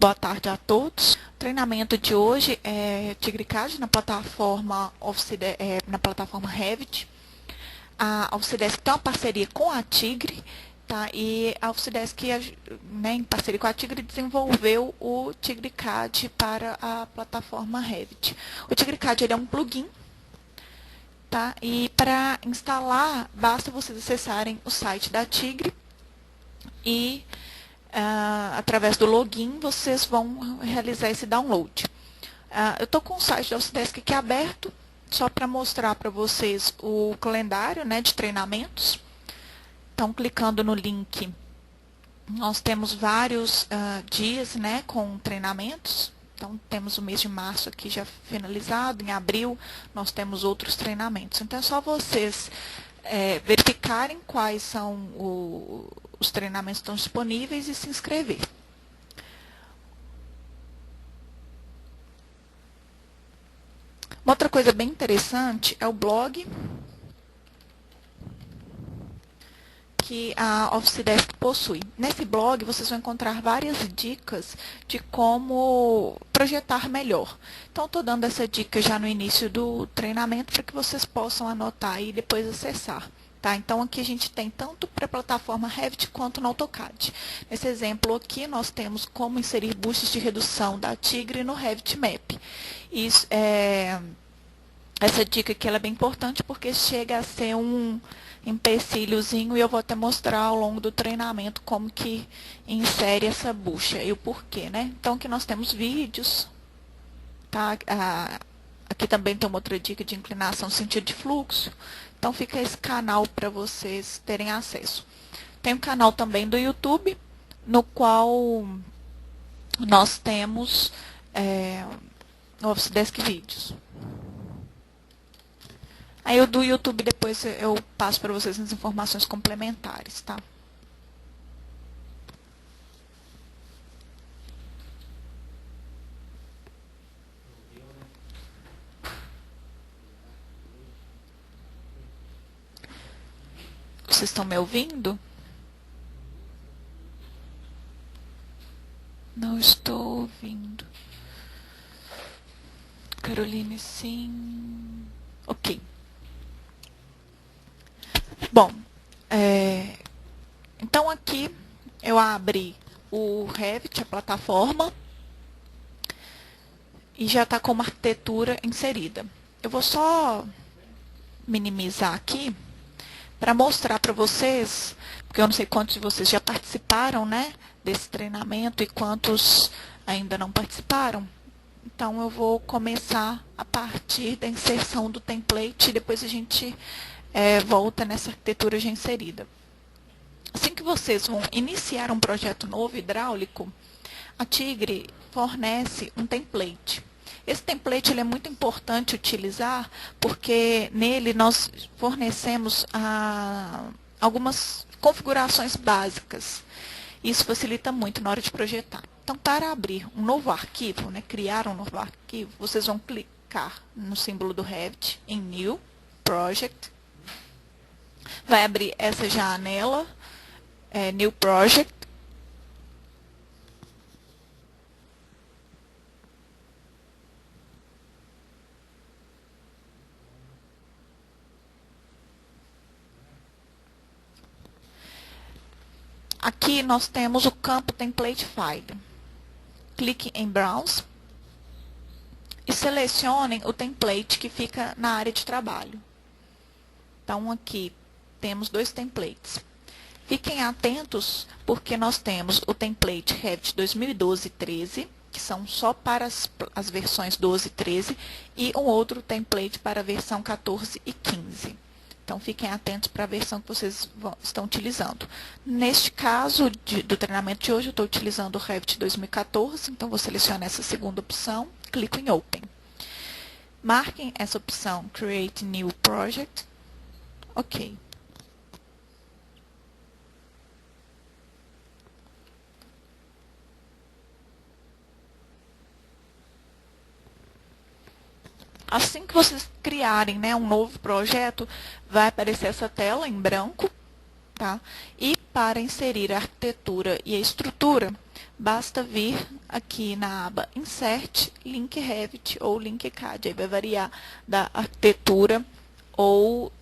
Boa tarde a todos. O treinamento de hoje é TigreCAD na plataforma na plataforma Revit. A Oficidesk tem uma parceria com a Tigre, tá? E a Oficidesk, né, em parceria com a Tigre, desenvolveu o TigreCAD para a plataforma Revit. O TigreCAD ele é um plugin, tá? E para instalar, basta vocês acessarem o site da Tigre e através do login, vocês vão realizar esse download. Eu estou com o site da Oficidesk aqui aberto, só para mostrar para vocês o calendário, né, de treinamentos. Então, clicando no link, nós temos vários dias, né, com treinamentos. Então, temos o mês de março aqui já finalizado, em abril nós temos outros treinamentos. Então, é só vocês verificarem quais são os treinamentos que estão disponíveis e se inscrever. Uma outra coisa bem interessante é o blog que a Oficidesk possui. Nesse blog vocês vão encontrar várias dicas de como projetar melhor. Então, estou dando essa dica já no início do treinamento para que vocês possam anotar e depois acessar. Tá? Então, aqui a gente tem tanto para a plataforma Revit quanto no AutoCAD. Nesse exemplo aqui, nós temos como inserir bustes de redução da Tigre no Revit Map. Essa dica aqui ela é bem importante porque chega a ser um empecilhozinho e eu vou até mostrar ao longo do treinamento como que insere essa bucha e o porquê, né? Então, aqui nós temos vídeos, tá? Aqui também tem uma outra dica de inclinação sentido de fluxo. Então, fica esse canal para vocês terem acesso. Tem um canal também do YouTube, no qual nós temos o Oficidesk Vídeos. Aí o do YouTube depois eu passo para vocês as informações complementares, tá? Vocês estão me ouvindo? Não estou ouvindo. Caroline, sim. Ok. Bom, então aqui eu abri o Revit, a plataforma, e já está com uma arquitetura inserida. Eu vou só minimizar aqui para mostrar para vocês, porque eu não sei quantos de vocês já participaram, né, desse treinamento e quantos ainda não participaram. Então, eu vou começar a partir da inserção do template e depois a gente volta nessa arquitetura já inserida. Assim que vocês vão iniciar um projeto novo hidráulico, a Tigre fornece um template. Esse template ele é muito importante utilizar porque nele nós fornecemos algumas configurações básicas. Isso facilita muito na hora de projetar. Então, para abrir um novo arquivo, né, criar um novo arquivo, vocês vão clicar no símbolo do Revit em New Project. Vai abrir essa janela, New Project. Aqui nós temos o campo Template File. Clique em Browse e selecionem o template que fica na área de trabalho. Então, aqui temos dois templates. Fiquem atentos porque nós temos o template Revit 2012 e 13, que são só para as versões 12 e 13, e um outro template para a versão 14 e 15. Então, fiquem atentos para a versão que vocês estão utilizando. Neste caso do treinamento de hoje, eu estou utilizando o Revit 2014, então vou selecionar essa segunda opção, clico em Open. Marquem essa opção Create New Project. Ok. Assim que vocês criarem, né, um novo projeto, vai aparecer essa tela em branco, tá? E para inserir a arquitetura e a estrutura, basta vir aqui na aba Insert, Link Revit ou Link CAD. Aí vai variar da arquitetura ou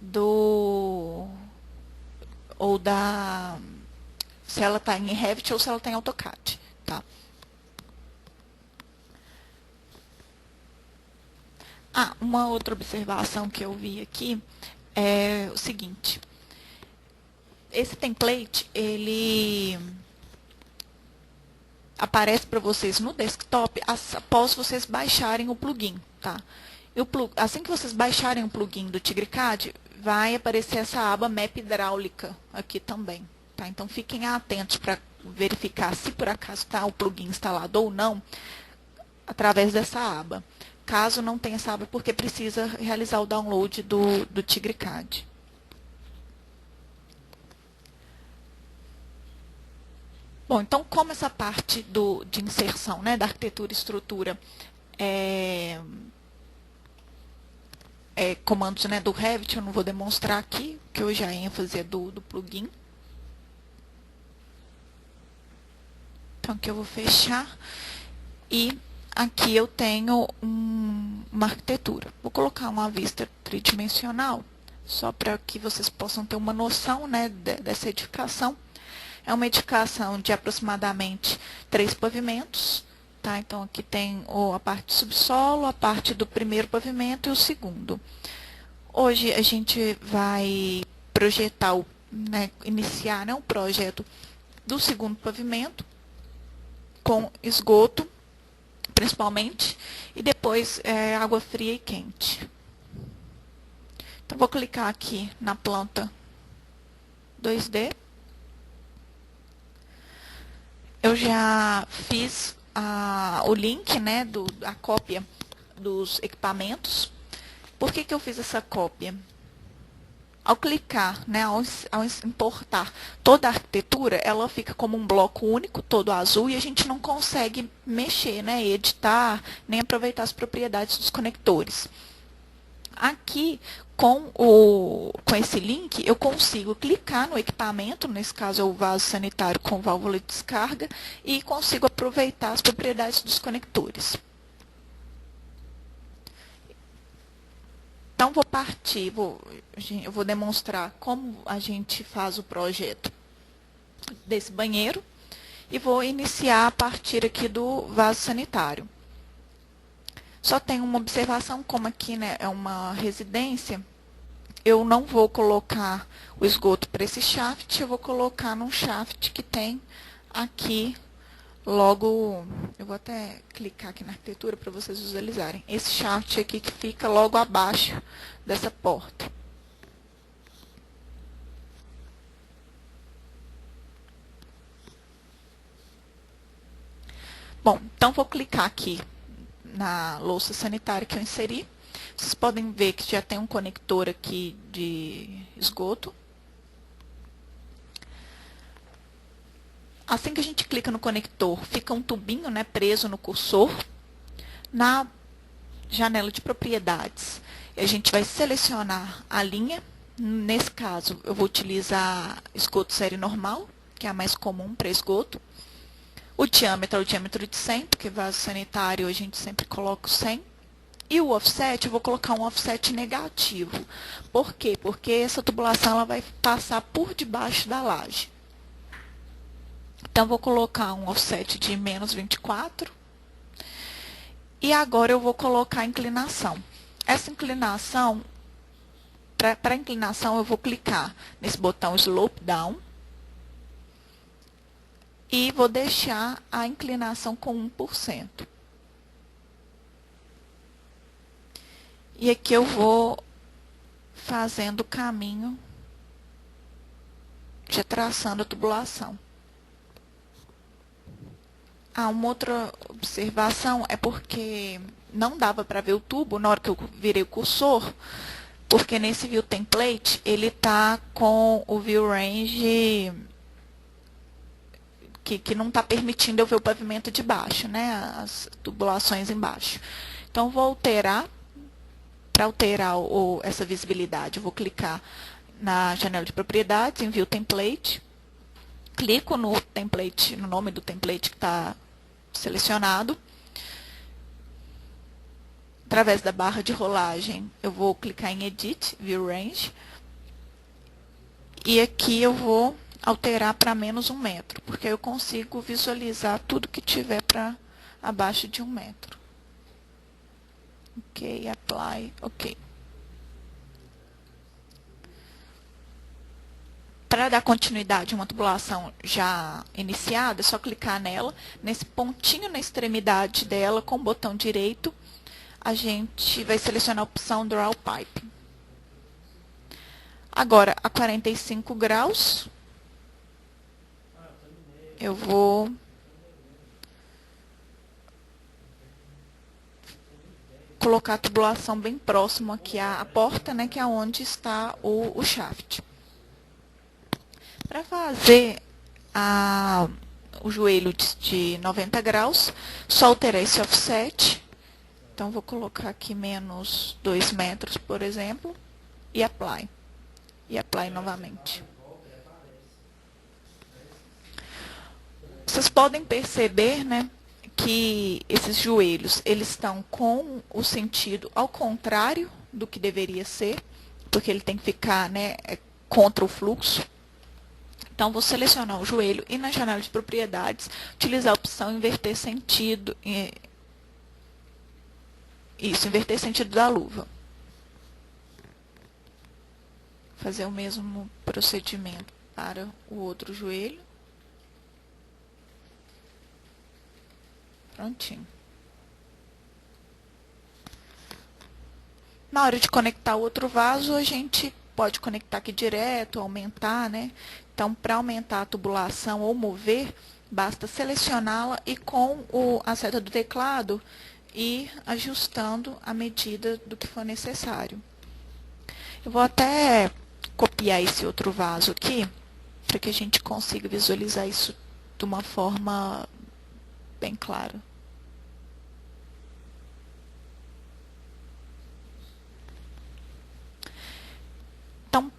se ela está em Revit ou se ela está em AutoCAD, tá? Uma outra observação que eu vi aqui é o seguinte. Esse template, ele aparece para vocês no desktop após vocês baixarem o plugin, tá? Assim que vocês baixarem o plugin do TigreCAD, vai aparecer essa aba Map Hidráulica aqui também, tá? Então, fiquem atentos para verificar se por acaso está o plugin instalado ou não, através dessa aba. Caso não tenha essa aba, porque precisa realizar o download do TigreCAD. Bom, então, como essa parte de inserção, né, da arquitetura e estrutura é comandos, né, do Revit, eu não vou demonstrar aqui, que hoje a ênfase é do plugin. Então, aqui eu vou fechar. E aqui eu tenho uma arquitetura. Vou colocar uma vista tridimensional, só para que vocês possam ter uma noção, né, dessa edificação. É uma edificação de aproximadamente 3 pavimentos, tá? Então, aqui tem a parte do subsolo, a parte do primeiro pavimento e o segundo. Hoje, a gente vai projetar, iniciar, né, o projeto do segundo pavimento, com esgoto, principalmente, e depois água fria e quente. Então, vou clicar aqui na planta 2D. Eu já fiz o link, né, a cópia dos equipamentos. Por que eu fiz essa cópia? Ao clicar, né, ao importar toda a arquitetura, ela fica como um bloco único, todo azul, e a gente não consegue mexer, né, editar, nem aproveitar as propriedades dos conectores. Aqui, com esse link, eu consigo clicar no equipamento, nesse caso é o vaso sanitário com válvula de descarga, e consigo aproveitar as propriedades dos conectores. Então, vou partir, eu vou demonstrar como a gente faz o projeto desse banheiro e vou iniciar a partir aqui do vaso sanitário. Só tem uma observação, como aqui, né, é uma residência, eu não vou colocar o esgoto para esse shaft, eu vou colocar num shaft que tem aqui, logo, eu vou até clicar aqui na arquitetura para vocês visualizarem, esse shaft aqui que fica logo abaixo dessa porta. Bom, então vou clicar aqui na louça sanitária que eu inseri. Vocês podem ver que já tem um conector aqui de esgoto. Assim que a gente clica no conector, fica um tubinho, né, preso no cursor. Na janela de propriedades, a gente vai selecionar a linha. Nesse caso, eu vou utilizar esgoto série normal, que é a mais comum para esgoto. O diâmetro é o diâmetro de 100, porque vaso sanitário a gente sempre coloca o 100. E o offset, eu vou colocar um offset negativo. Por quê? Porque essa tubulação ela vai passar por debaixo da laje. Então, vou colocar um offset de menos 24. E agora eu vou colocar a inclinação. Essa inclinação, para a inclinação, eu vou clicar nesse botão Slope Down. E vou deixar a inclinação com 1%. E aqui eu vou fazendo o caminho, já traçando a tubulação. Uma outra observação é porque não dava para ver o tubo na hora que eu virei o cursor, porque nesse View Template ele está com o View Range que não está permitindo eu ver o pavimento de baixo, né, as tubulações embaixo. Então, vou alterar. Para alterar essa visibilidade, eu vou clicar na janela de propriedades, em View Template. Clico no template, no nome do template que está selecionado. Através da barra de rolagem, eu vou clicar em Edit, View Range. E aqui eu vou alterar para menos 1 metro, porque eu consigo visualizar tudo que tiver para abaixo de 1 metro. Ok, Apply, ok. Para dar continuidade a uma tubulação já iniciada, é só clicar nela. Nesse pontinho na extremidade dela, com o botão direito, a gente vai selecionar a opção Draw Pipe. Agora, a 45 graus, eu vou colocar a tubulação bem próximo aqui à porta, né, que é onde está o shaft. Para fazer o joelho de 90 graus, só alterar esse offset. Então, vou colocar aqui menos 2 metros, por exemplo, e Apply. E Apply novamente. Vocês podem perceber, né, que esses joelhos, eles estão com o sentido ao contrário do que deveria ser, porque ele tem que ficar, né, contra o fluxo. Então, vou selecionar o joelho e na janela de propriedades, utilizar a opção inverter sentido, inverter sentido da luva. Fazer o mesmo procedimento para o outro joelho. Prontinho. Na hora de conectar o outro vaso, a gente pode conectar aqui direto, aumentar, né? Então, para aumentar a tubulação ou mover, basta selecioná-la e com a seta do teclado ir ajustando a medida do que for necessário. Eu vou até copiar esse outro vaso aqui, para que a gente consiga visualizar isso de uma forma bem clara. Então,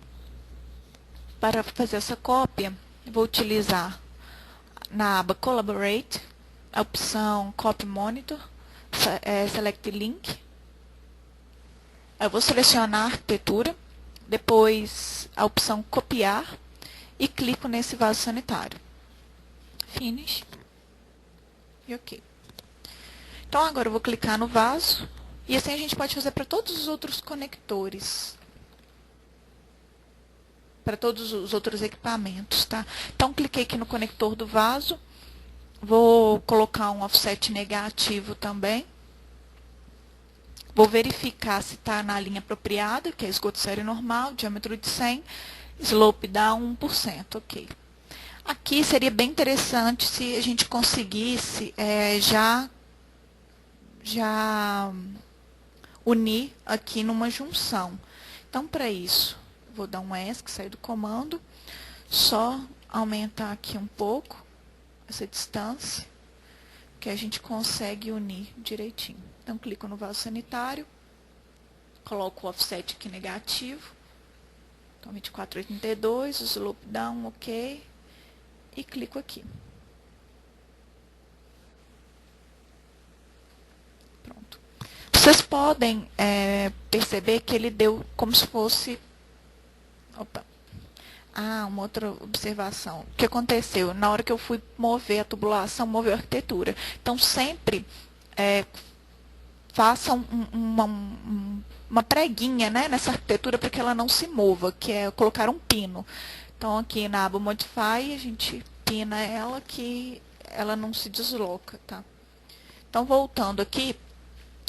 para fazer essa cópia, eu vou utilizar na aba Collaborate, a opção Copy Monitor, Select Link. Eu vou selecionar a arquitetura, depois a opção Copiar e clico nesse vaso sanitário. Finish. E ok. Então, agora eu vou clicar no vaso, e assim a gente pode fazer para todos os outros conectores, para todos os outros equipamentos, tá? Então, cliquei aqui no conector do vaso, vou colocar um offset negativo também, vou verificar se está na linha apropriada, que é esgoto série normal, diâmetro de 100, slope dá 1%, ok. Aqui seria bem interessante se a gente conseguisse já unir aqui numa junção. Então, para isso, vou dar um ESC, sair do comando, só aumentar aqui um pouco essa distância, que a gente consegue unir direitinho. Então, clico no vaso sanitário, coloco o offset aqui negativo, então 24,82, o slope down, ok, e clico aqui. Pronto. Vocês podem perceber que ele deu como se fosse... Opa. Uma outra observação. O que aconteceu? Na hora que eu fui mover a tubulação, moveu a arquitetura. Então, sempre façam uma preguinha, né, nessa arquitetura para que ela não se mova, que é colocar um pino. Então, aqui na aba Modify, a gente pina ela que ela não se desloca, tá? Então, voltando aqui,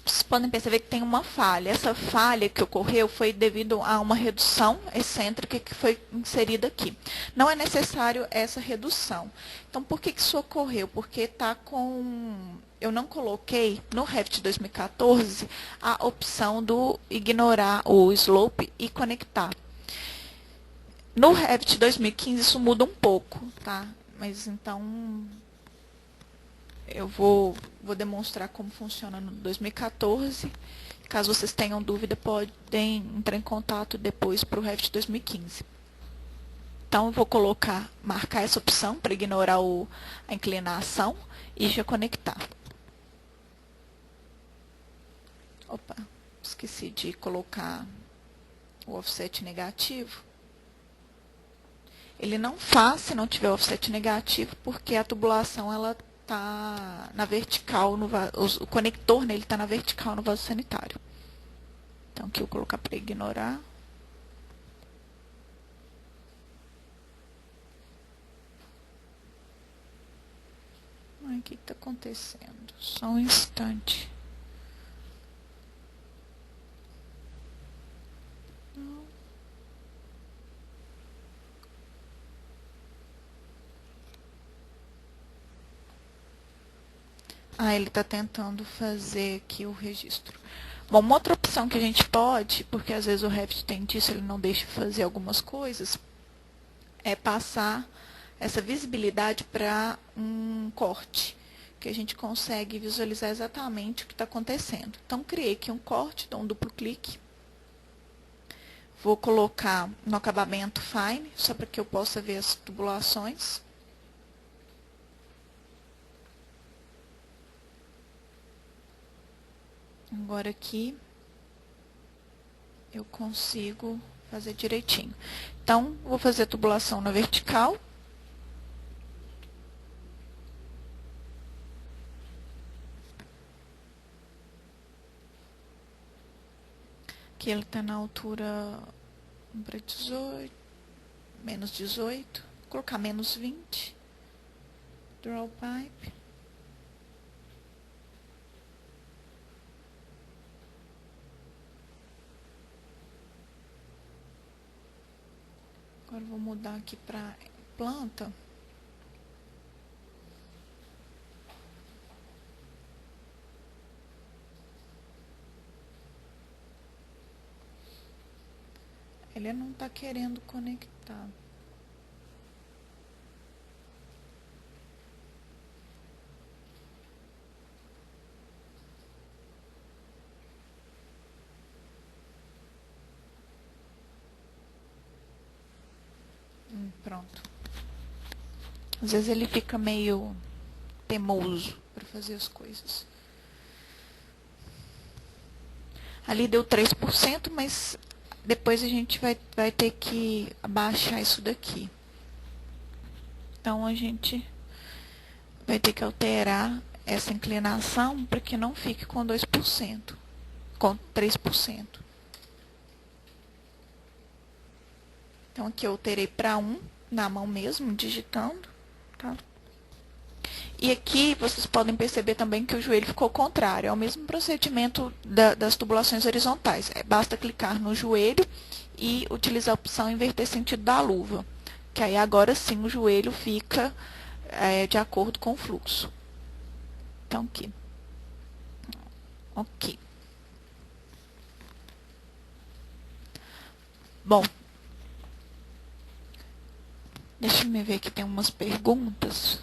vocês podem perceber que tem uma falha. Essa falha que ocorreu foi devido a uma redução excêntrica que foi inserida aqui. Não é necessário essa redução. Então, por que isso ocorreu? Porque está com... Eu não coloquei no Revit 2014 a opção do ignorar o slope e conectar. No Revit 2015 isso muda um pouco, tá? Mas então... Eu vou demonstrar como funciona no 2014. Caso vocês tenham dúvida, podem entrar em contato depois para o Revit 2015. Então, eu vou marcar essa opção para ignorar a inclinação e já conectar. Opa, esqueci de colocar o offset negativo. Ele não faz se não tiver offset negativo, porque a tubulação ela está na vertical, o conector nele está na vertical no vaso sanitário. Então, aqui eu vou colocar para ignorar. Ai, o que está acontecendo? Só um instante. Não. Ah, ele está tentando fazer aqui o registro. Bom, uma outra opção que a gente pode, porque às vezes o Revit tem disso, ele não deixa fazer algumas coisas, é passar essa visibilidade para um corte, que a gente consegue visualizar exatamente o que está acontecendo. Então, criei aqui um corte, dou um duplo clique. Vou colocar no acabamento Fine, só para que eu possa ver as tubulações. Agora aqui, eu consigo fazer direitinho. Então, vou fazer a tubulação na vertical. Aqui ele está na altura para 18, menos 18. Vou colocar menos 20. Draw pipe. Agora vou mudar aqui para planta. Ele não está querendo conectar. Pronto. Às vezes ele fica meio teimoso para fazer as coisas. Ali deu 3%, mas depois a gente vai ter que abaixar isso daqui. Então, a gente vai ter que alterar essa inclinação para que não fique com 2%, com 3%. Então, aqui eu alterei para 1, na mão mesmo, digitando. Tá? E aqui vocês podem perceber também que o joelho ficou ao contrário. É o mesmo procedimento das tubulações horizontais. Basta clicar no joelho e utilizar a opção inverter sentido da luva. Que aí agora sim o joelho fica de acordo com o fluxo. Então aqui. Ok. Bom. Deixa eu ver aqui, tem umas perguntas.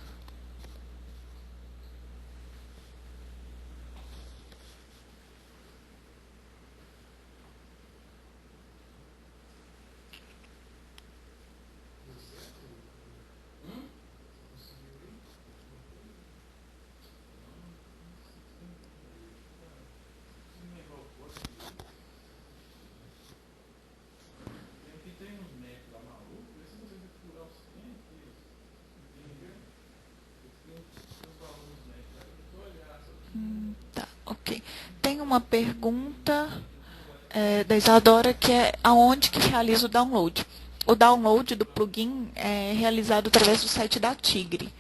Tá, ok. Tem uma pergunta da Isadora que é aonde que realiza o download. O download do plugin é realizado através do site da Tigre.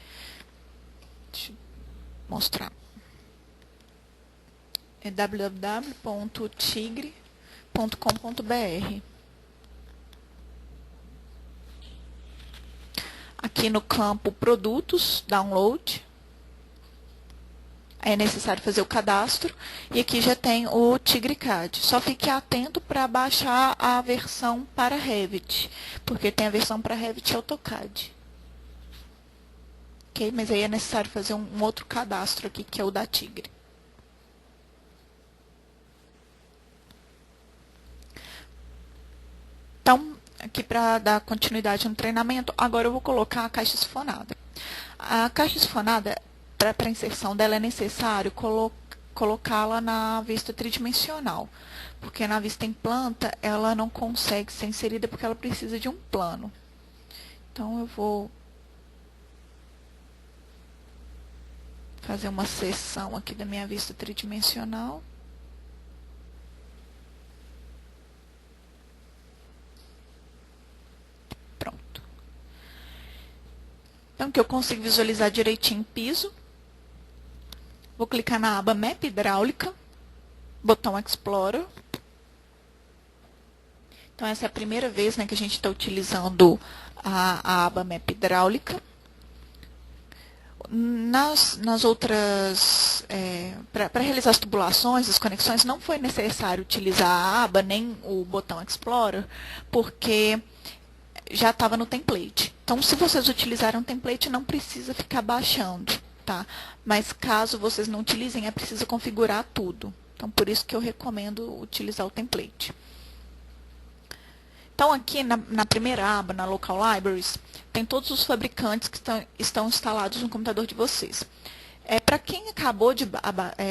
Deixa eu mostrar. É www.tigre.com.br. Aqui no campo Produtos, Download, é necessário fazer o cadastro. E aqui já tem o TigreCAD. Só fique atento para baixar a versão para Revit, porque tem a versão para Revit e AutoCAD. Ok? Mas aí é necessário fazer um outro cadastro aqui, que é o da Tigre. Então, aqui para dar continuidade no treinamento, agora eu vou colocar a caixa sifonada. A caixa sifonada, para a inserção dela, é necessário colocá-la na vista tridimensional, porque na vista em planta ela não consegue ser inserida porque ela precisa de um plano. Então eu vou fazer uma seção aqui da minha vista tridimensional. Pronto. Então, que eu consigo visualizar direitinho o piso. Vou clicar na aba Map Hidráulica, botão Explorer. Então, essa é a primeira vez, né, que a gente está utilizando a aba Map Hidráulica. Nas outras, para realizar as tubulações, as conexões, não foi necessário utilizar a aba nem o botão Explorer, porque já estava no template. Então, se vocês utilizaram o template, não precisa ficar baixando, tá? Mas caso vocês não utilizem, é preciso configurar tudo. Então, por isso que eu recomendo utilizar o template. Então, aqui na primeira aba, na Local Libraries, tem todos os fabricantes que estão instalados no computador de vocês. Para quem acabou de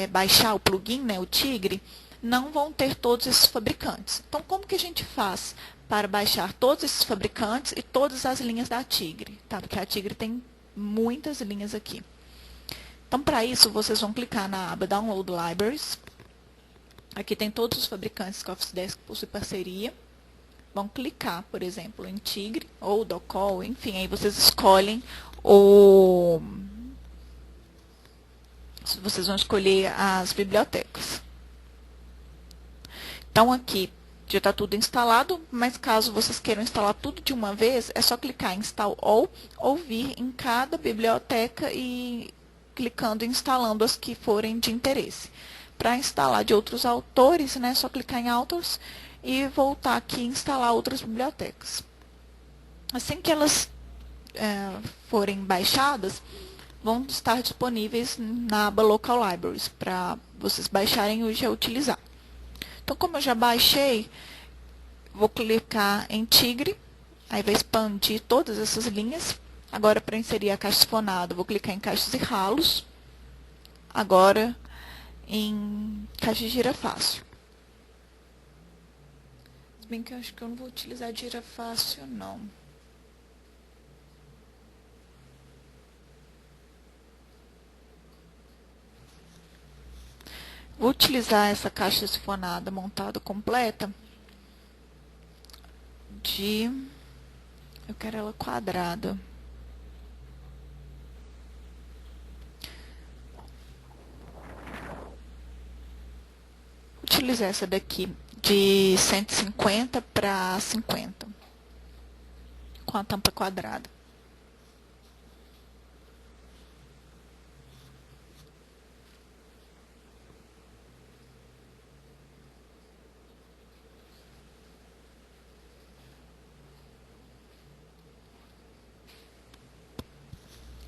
baixar o plugin, né, o Tigre, não vão ter todos esses fabricantes. Então, como que a gente faz para baixar todos esses fabricantes e todas as linhas da Tigre? Tá? Porque a Tigre tem muitas linhas aqui. Então, para isso, vocês vão clicar na aba Download Libraries. Aqui tem todos os fabricantes que o Office Desk possui parceria. Vão clicar, por exemplo, em Tigre ou Docol, enfim, aí vocês escolhem vocês vão escolher as bibliotecas. Então, aqui já está tudo instalado, mas caso vocês queiram instalar tudo de uma vez, é só clicar em Install All ou vir em cada biblioteca e clicando e instalando as que forem de interesse. Para instalar de outros autores, né, é só clicar em Authors e voltar aqui e instalar outras bibliotecas. Assim que elas forem baixadas, vão estar disponíveis na aba Local Libraries, para vocês baixarem e já utilizar. Então, como eu já baixei, vou clicar em Tigre, aí vai expandir todas essas linhas. Agora, para inserir a caixa sifonada, vou clicar em caixas e ralos. Agora, em caixa de gira fácil. Se bem que eu acho que eu não vou utilizar gira fácil, não. Vou utilizar essa caixa sifonada montada completa eu quero ela quadrada. Vou utilizar essa daqui de 150 para 50, com a tampa quadrada.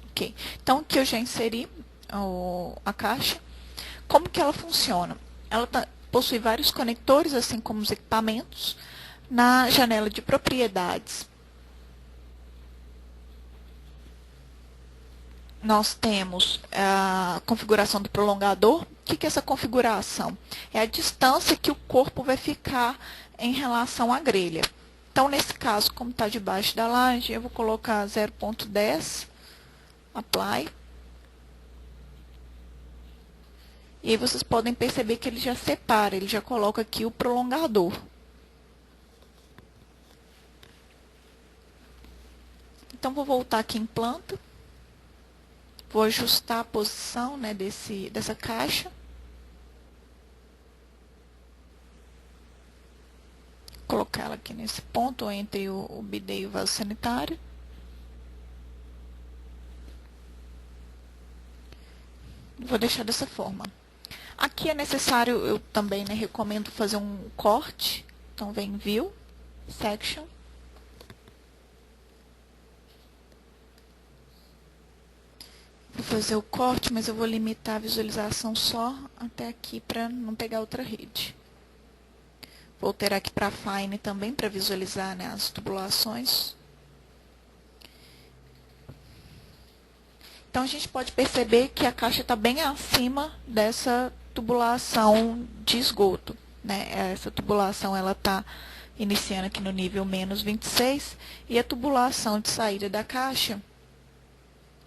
Ok, então aqui eu já inseri a caixa. Como que ela funciona? Ela possui vários conectores, assim como os equipamentos. Na janela de propriedades, nós temos a configuração do prolongador. O que é essa configuração? É a distância que o corpo vai ficar em relação à grelha. Então, nesse caso, como está debaixo da laje, eu vou colocar 0.10, Apply. E aí vocês podem perceber que ele já separa, ele já coloca aqui o prolongador. Então, vou voltar aqui em planta. Vou ajustar a posição, né, dessa caixa. Colocar ela aqui nesse ponto, entre o bidê e o vaso sanitário. Vou deixar dessa forma. Aqui é necessário, eu também, né, recomendo fazer um corte. Então, vem View, Section. Vou fazer o corte, mas eu vou limitar a visualização só até aqui para não pegar outra rede. Vou ter aqui para Fine também para visualizar, né, as tubulações. Então, a gente pode perceber que a caixa está bem acima dessa tubulação de esgoto, né? Essa tubulação ela está iniciando aqui no nível menos 26 e a tubulação de saída da caixa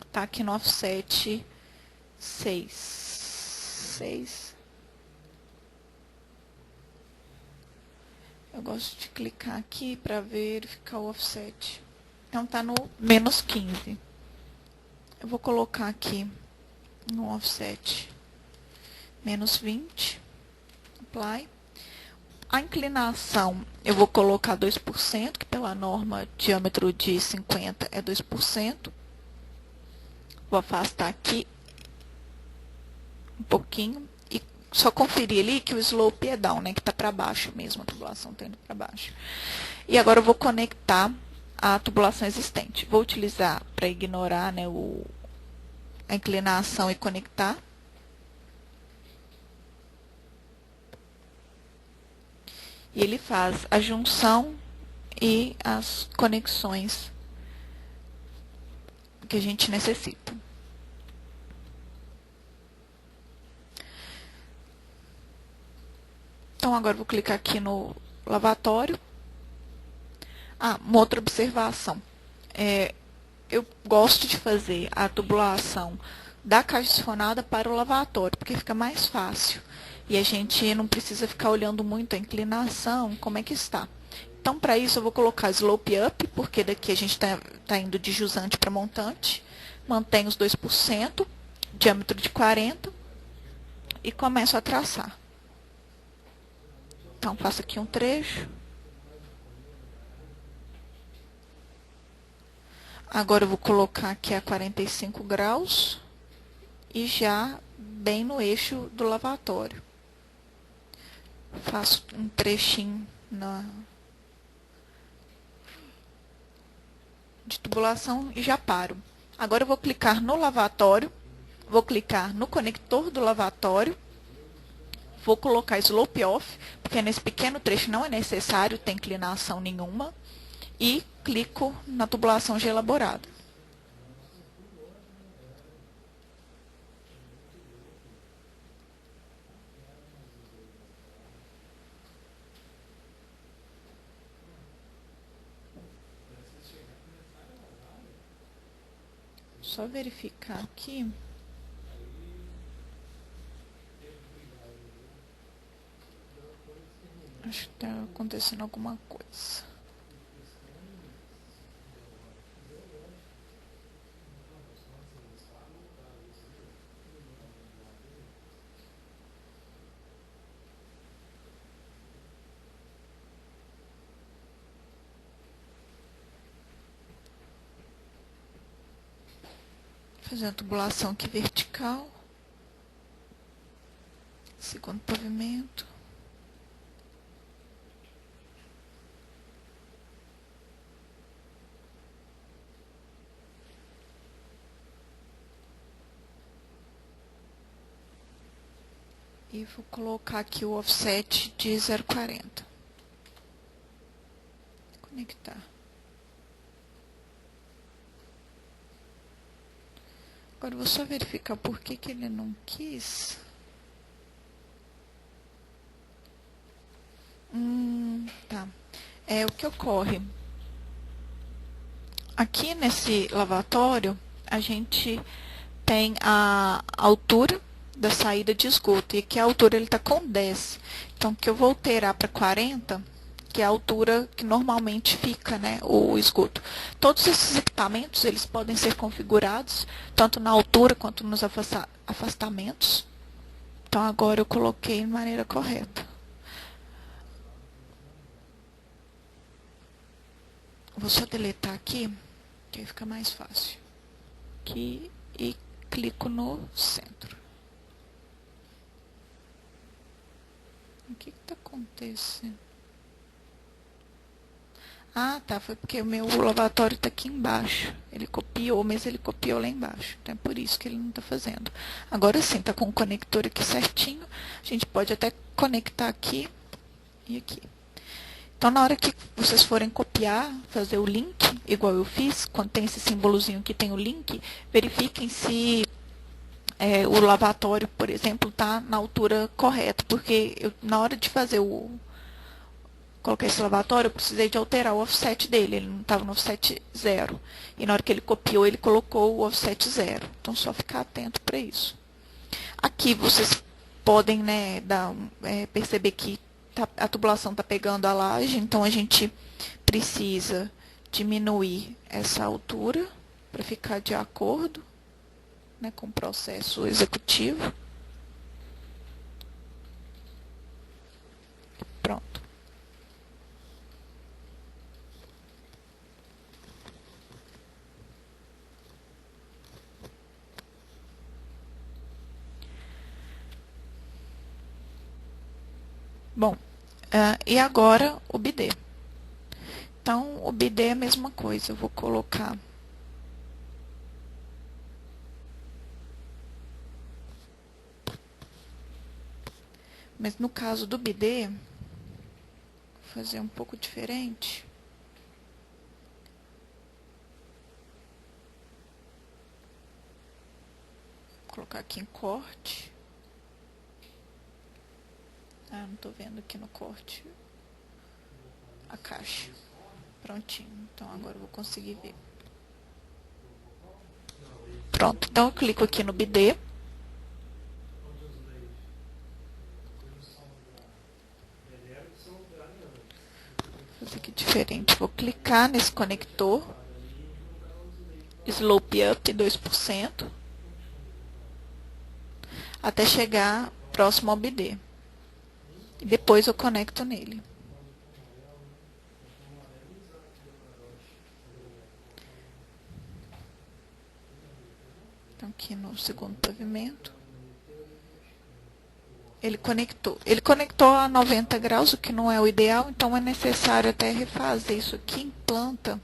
está aqui no offset 6. Eu gosto de clicar aqui para verificar o offset. Então, está no menos 15. Eu vou colocar aqui no offset menos 20, apply. A inclinação, eu vou colocar 2%, que pela norma diâmetro de 50 é 2%. Vou afastar aqui um pouquinho e só conferir ali que o slope é down, né, que está para baixo mesmo, a tubulação está indo para baixo. E agora eu vou conectar a tubulação existente. Vou utilizar para ignorar, né, a inclinação e conectar. E ele faz a junção e as conexões que a gente necessita. Então, agora eu vou clicar aqui no lavatório. Uma outra observação. Eu gosto de fazer a tubulação da caixa sifonada para o lavatório, porque fica mais fácil. E a gente não precisa ficar olhando muito a inclinação, como é que está. Então, para isso, eu vou colocar slope up, porque daqui a gente está indo de jusante para montante. Mantenho os 2%, diâmetro de 40, e começo a traçar. Então, faço aqui um trecho. Agora, eu vou colocar aqui a 45 graus e já bem no eixo do lavatório. Faço um trechinho de tubulação e já paro. Agora, eu vou clicar no lavatório, vou clicar no conector do lavatório, vou colocar slope off, porque nesse pequeno trecho não é necessário ter inclinação nenhuma. E clico na tubulação já elaborada. Só verificar aqui. Acho que está acontecendo alguma coisa. Fazer a tubulação aqui vertical. Segundo pavimento. E vou colocar aqui o offset de 0,40. Conectar. Agora, eu vou só verificar por que ele não quis. Tá. O que ocorre? Aqui nesse lavatório, a gente tem a altura da saída de esgoto. E aqui a altura ele está com 10. Então, que eu vou alterar para 40, que é a altura que normalmente fica, né, o esgoto. Todos esses equipamentos, eles podem ser configurados, tanto na altura quanto nos afastamentos. Então, agora eu coloquei de maneira correta. Vou só deletar aqui, que aí fica mais fácil. Aqui e clico no centro. O que está acontecendo? Tá, foi porque o meu lavatório está aqui embaixo. Ele copiou, mas ele copiou lá embaixo. Então, é por isso que ele não está fazendo. Agora sim, está com o conector aqui certinho. A gente pode até conectar aqui e aqui. Então, na hora que vocês forem copiar, fazer o link, igual eu fiz, quando tem esse símbolozinho que tem o link, verifiquem se o lavatório, por exemplo, está na altura correta, porque na hora de fazer colocar esse lavatório, eu precisei de alterar o offset dele, ele não estava no offset 0. E na hora que ele copiou, ele colocou o offset 0. Então, só ficar atento para isso. Aqui vocês podem, né, perceber que a tubulação está pegando a laje, então a gente precisa diminuir essa altura para ficar de acordo, né, com o processo executivo. Pronto. Bom, e agora o bidê. Então, o bidê é a mesma coisa. Eu vou colocar mas no caso do bidê, vou fazer um pouco diferente. Vou colocar aqui em corte. Ah, não estou vendo aqui no corte a caixa. Prontinho. Então, agora eu vou conseguir ver. Pronto. Então, eu clico aqui no bidê. Vou fazer aqui diferente. Vou clicar nesse conector. Slope Up 2%. Até chegar próximo ao bidê. E depois eu conecto nele. Então, aqui no segundo pavimento. Ele conectou a 90 graus, o que não é o ideal, então é necessário até refazer isso aqui em planta.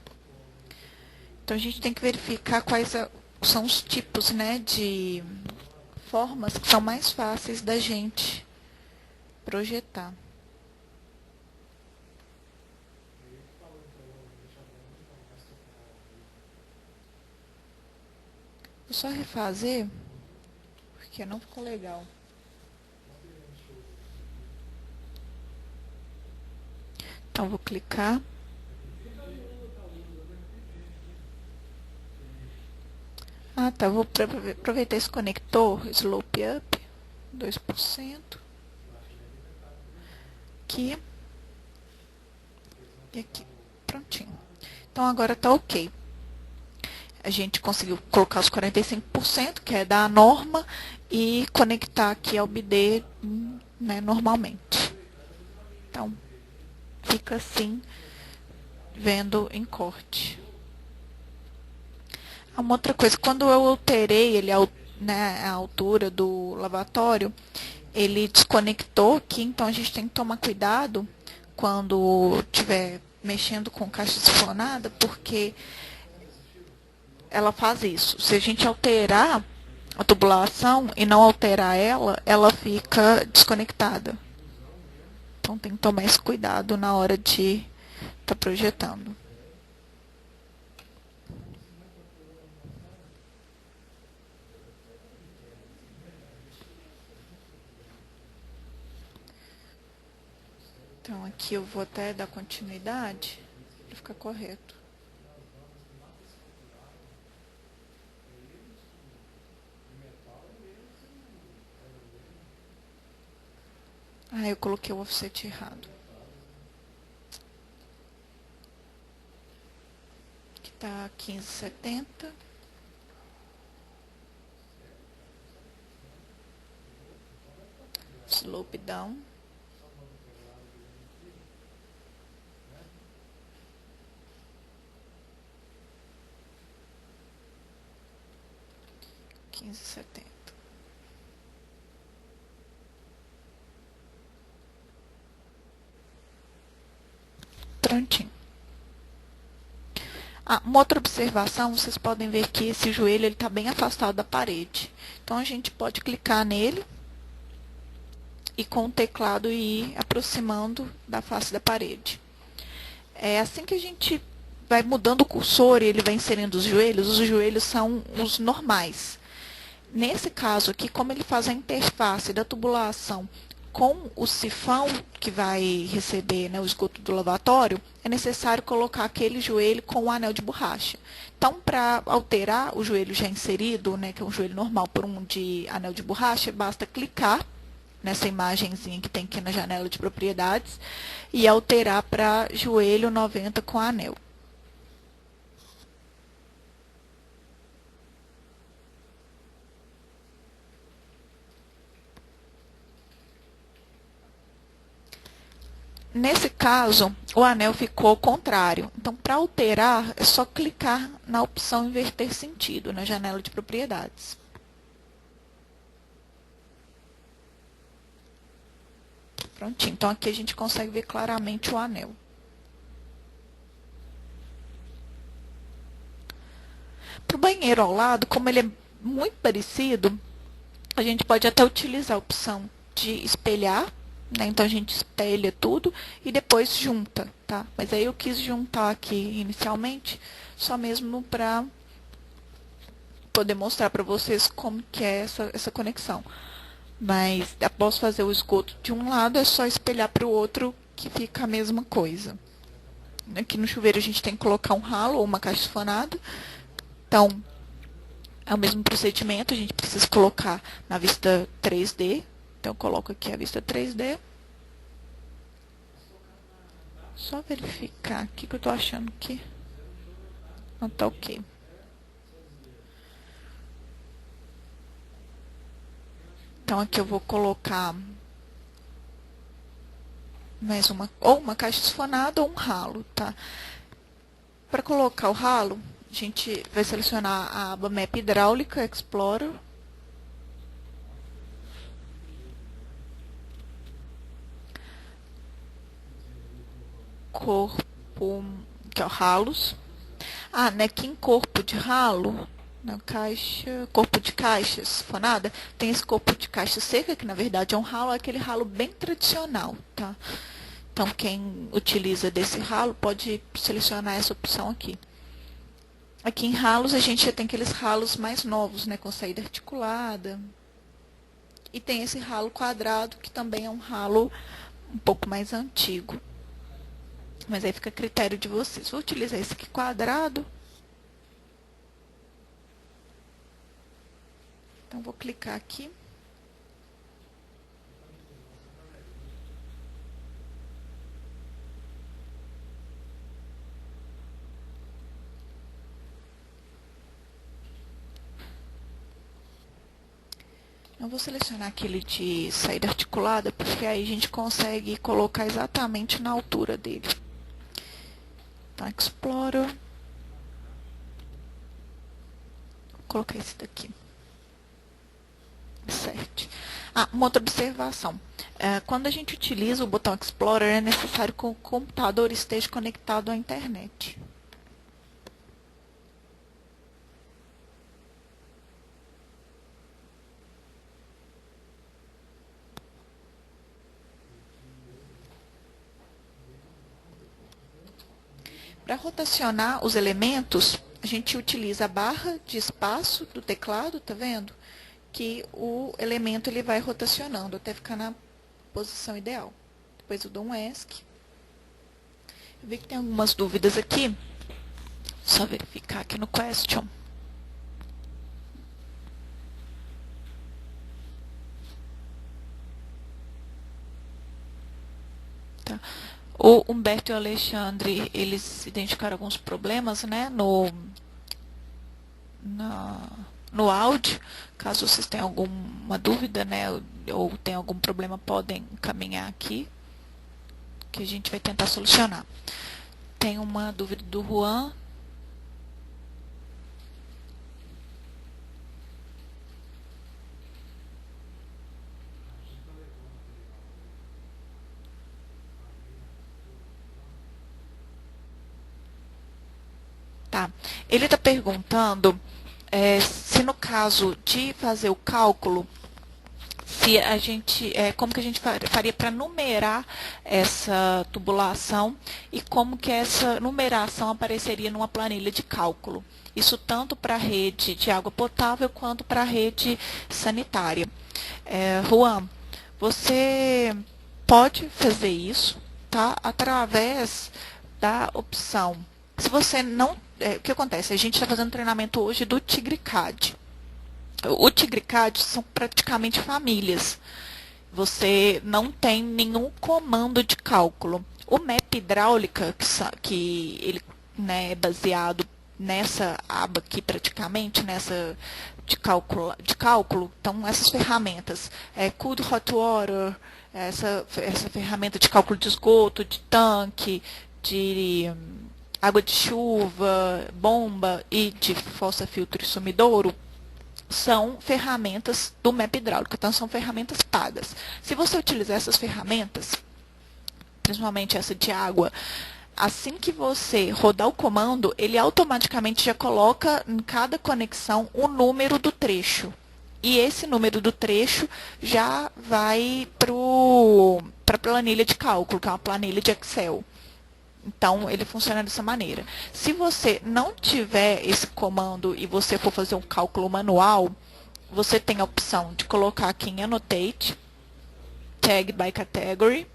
Então, a gente tem que verificar quais são os tipos, né, de formas que são mais fáceis da gente projetar. Vou só refazer, porque não ficou legal. Então, vou clicar. Ah, tá. Vou aproveitar esse conector, Slope Up, 2%. Aqui. E aqui. Prontinho. Então, agora tá ok. A gente conseguiu colocar os 45%, que é da norma, e conectar aqui ao bidê, né, normalmente. Então, fica assim, vendo em corte. Uma outra coisa, quando eu alterei ele, né, a altura do lavatório, ele desconectou aqui, então a gente tem que tomar cuidado quando estiver mexendo com caixa sifronada, porque ela faz isso. Se a gente alterar a tubulação e não alterar ela, ela fica desconectada. Então, tem que tomar esse cuidado na hora de estar projetando. Então, aqui eu vou até dar continuidade para ficar correto. Ah, eu coloquei o offset errado. Aqui tá 15,70. Slope down. $15,70. Prontinho. Ah, uma outra observação, vocês podem ver que esse joelho está bem afastado da parede. Então, a gente pode clicar nele e com o teclado ir aproximando da face da parede. É assim que a gente vai mudando o cursor e ele vai inserindo os joelhos são os normais. Nesse caso aqui, como ele faz a interface da tubulação com o sifão que vai receber, né, o esgoto do lavatório, é necessário colocar aquele joelho com o anel de borracha. Então, para alterar o joelho já inserido, né, que é um joelho normal, por um de anel de borracha, basta clicar nessa imagenzinha que tem aqui na janela de propriedades e alterar para joelho 90 com anel. Nesse caso, o anel ficou ao contrário. Então, para alterar, é só clicar na opção inverter sentido, na janela de propriedades. Prontinho. Então, aqui a gente consegue ver claramente o anel. Para o banheiro ao lado, como ele é muito parecido, a gente pode até utilizar a opção de espelhar, né? Então, a gente espelha tudo e depois junta, tá? Mas aí eu quis juntar aqui inicialmente, só mesmo para poder mostrar para vocês como que é essa conexão. Mas após fazer o esgoto de um lado, é só espelhar para o outro que fica a mesma coisa. Aqui no chuveiro a gente tem que colocar um ralo ou uma caixa sifonada. Então, é o mesmo procedimento, a gente precisa colocar na vista 3D. Então, eu coloco aqui a vista 3D. Só verificar aqui que eu estou achando que não está ok. Então, aqui eu vou colocar mais ou uma caixa sifonada ou um ralo, tá? Para colocar o ralo, a gente vai selecionar a aba Map Hidráulica Explorer. Corpo, que é o ralos. Ah, né, aqui em corpo de ralo, na caixa, corpo de caixa sifonada, tem esse corpo de caixa seca, que na verdade é um ralo, é aquele ralo bem tradicional, tá? Então, quem utiliza desse ralo pode selecionar essa opção aqui. Aqui em ralos, a gente já tem aqueles ralos mais novos, né, com saída articulada. E tem esse ralo quadrado, que também é um ralo um pouco mais antigo. Mas aí fica a critério de vocês. Vou utilizar esse aqui quadrado. Então, vou clicar aqui. Eu vou selecionar aquele de saída articulada, porque aí a gente consegue colocar exatamente na altura dele. Então, Explorer. Vou colocar esse daqui. Certo. Ah, uma outra observação. Quando a gente utiliza o botão Explorer, é necessário que o computador esteja conectado à internet. Para rotacionar os elementos, a gente utiliza a barra de espaço do teclado, tá vendo? Que o elemento ele vai rotacionando até ficar na posição ideal. Depois eu dou um ESC. Eu vi que tem algumas dúvidas aqui. Só verificar aqui no question. Tá. O Humberto e o Alexandre, eles identificaram alguns problemas, né, no áudio. Caso vocês tenham alguma dúvida, né, ou tenham algum problema, podem encaminhar aqui, que a gente vai tentar solucionar. Tem uma dúvida do Juan. Tá. Ele está perguntando se no caso de fazer o cálculo, se a gente, como que a gente faria para numerar essa tubulação e como que essa numeração apareceria numa planilha de cálculo. Isso tanto para a rede de água potável quanto para a rede sanitária. Juan, você pode fazer isso, tá? Através da opção. Se você não... o que acontece? A gente está fazendo treinamento hoje do TigreCAD. O TigreCAD são praticamente famílias. Você não tem nenhum comando de cálculo. O map hidráulica, que ele, né, é baseado nessa aba aqui praticamente, nessa de cálculo, então essas ferramentas, Cold Hot Water, essa ferramenta de cálculo de esgoto, de tanque, de água de chuva, bomba e de fossa, filtro e sumidouro, são ferramentas do map hidráulico, então são ferramentas pagas. Se você utilizar essas ferramentas, principalmente essa de água, assim que você rodar o comando, ele automaticamente já coloca em cada conexão o número do trecho. E esse número do trecho já vai para a planilha de cálculo, que é uma planilha de Excel. Então, ele funciona dessa maneira. Se você não tiver esse comando e você for fazer um cálculo manual, você tem a opção de colocar aqui em Annotate, Tag by Category,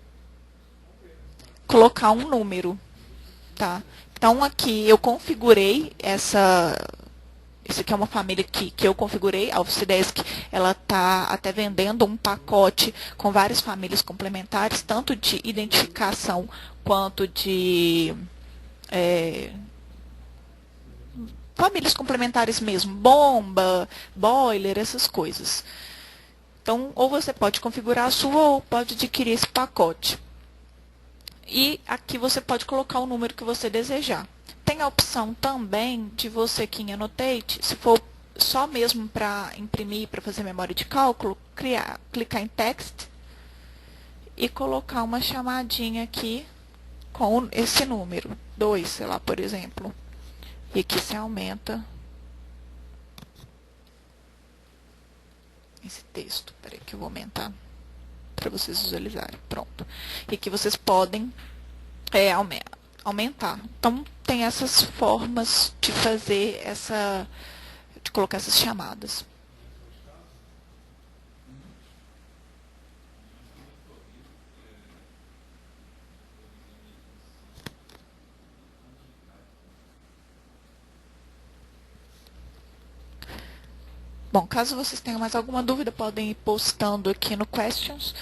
colocar um número. Tá? Então, aqui eu configurei essa aqui é uma família que eu configurei. A Officedesk, ela está até vendendo um pacote com várias famílias complementares, tanto de identificação quanto de famílias complementares mesmo, bomba, boiler, essas coisas. Então, ou você pode configurar a sua ou pode adquirir esse pacote. E aqui você pode colocar o número que você desejar. Tem a opção também de você aqui em Annotate, se for só mesmo para imprimir, para fazer memória de cálculo, clicar em Text e colocar uma chamadinha aqui com esse número, 2, sei lá, por exemplo. E aqui você aumenta esse texto. Espera aí que eu vou aumentar para vocês visualizarem. Pronto. E aqui vocês podem aumentar. Então, tem essas formas de fazer de colocar essas chamadas. Bom, caso vocês tenham mais alguma dúvida, podem ir postando aqui no Questions,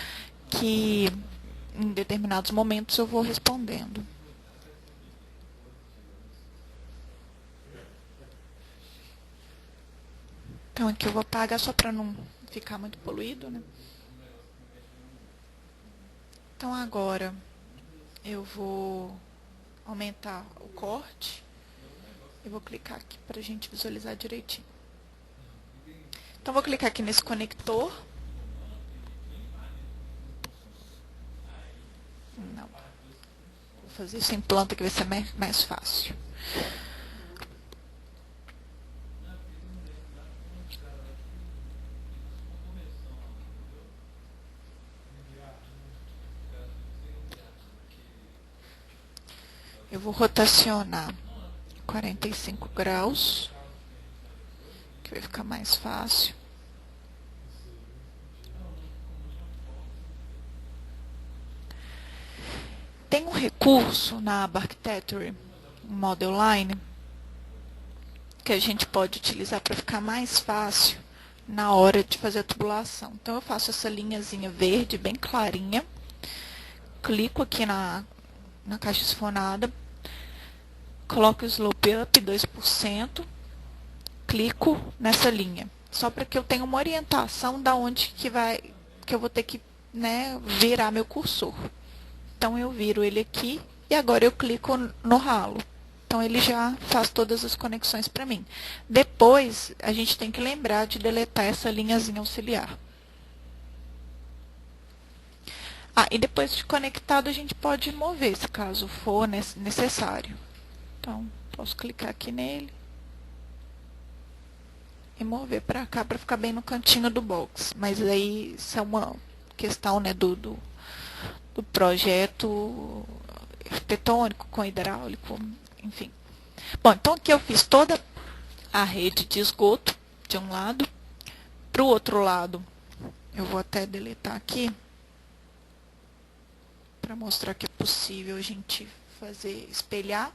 que em determinados momentos eu vou respondendo. Então, aqui eu vou apagar só para não ficar muito poluído, né? Então, agora eu vou aumentar o corte. Eu vou clicar aqui para a gente visualizar direitinho. Então, vou clicar aqui nesse conector. Não. Vou fazer isso em planta que vai ser mais fácil. Eu vou rotacionar 45 graus, que vai ficar mais fácil. Tem um recurso na aba Architecture, Model Line, que a gente pode utilizar para ficar mais fácil na hora de fazer a tubulação. Então, eu faço essa linhazinha verde, bem clarinha, clico aqui na caixa esfonada, coloco o Slope Up 2%, clico nessa linha, só para que eu tenha uma orientação da onde que eu vou ter que, né, virar meu cursor. Então, eu viro ele aqui e agora eu clico no ralo. Então, ele já faz todas as conexões para mim. Depois, a gente tem que lembrar de deletar essa linhazinha auxiliar. E depois de conectado, a gente pode mover, se caso for necessário. Então, posso clicar aqui nele e mover para cá para ficar bem no cantinho do box. Mas aí isso é uma questão, né, do projeto arquitetônico com hidráulico, enfim. Bom, então aqui eu fiz toda a rede de esgoto de um lado. Para o outro lado, eu vou até deletar aqui para mostrar que é possível a gente fazer espelhar.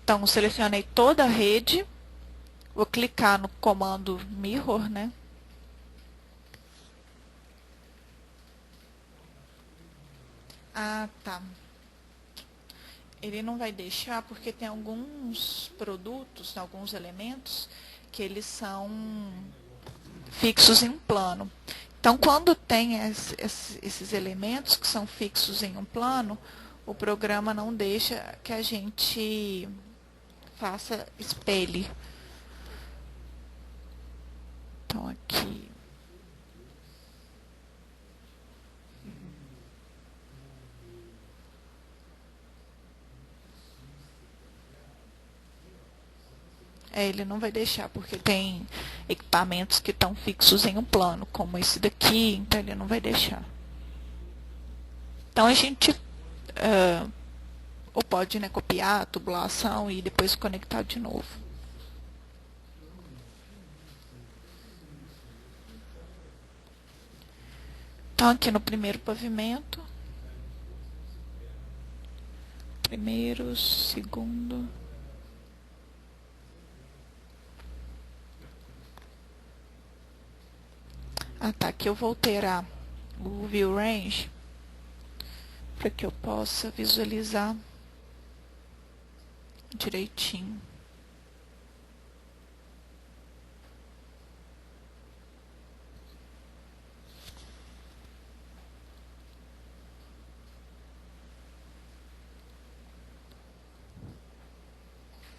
Então, selecionei toda a rede. Vou clicar no comando Mirror, né? Ah, tá. Ele não vai deixar porque tem alguns produtos, alguns elementos, que eles são fixos em um plano. Então, quando tem esses elementos que são fixos em um plano, o programa não deixa que a gente faça espelhe. Então, aqui. Ele não vai deixar, porque tem equipamentos que estão fixos em um plano, como esse daqui, então ele não vai deixar. Então, a gente ou pode, né, copiar a tubulação e depois conectar de novo. Então, aqui no primeiro pavimento, primeiro, segundo. Ah, tá. Aqui eu vou alterar o View Range para que eu possa visualizar direitinho.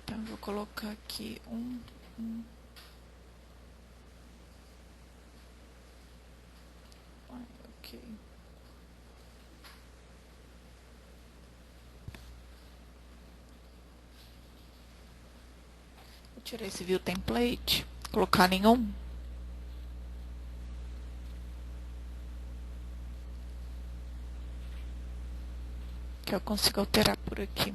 Então, eu vou colocar aqui um. Ok. Vou tirar esse View Template, colocar nenhum. Que eu consigo alterar por aqui.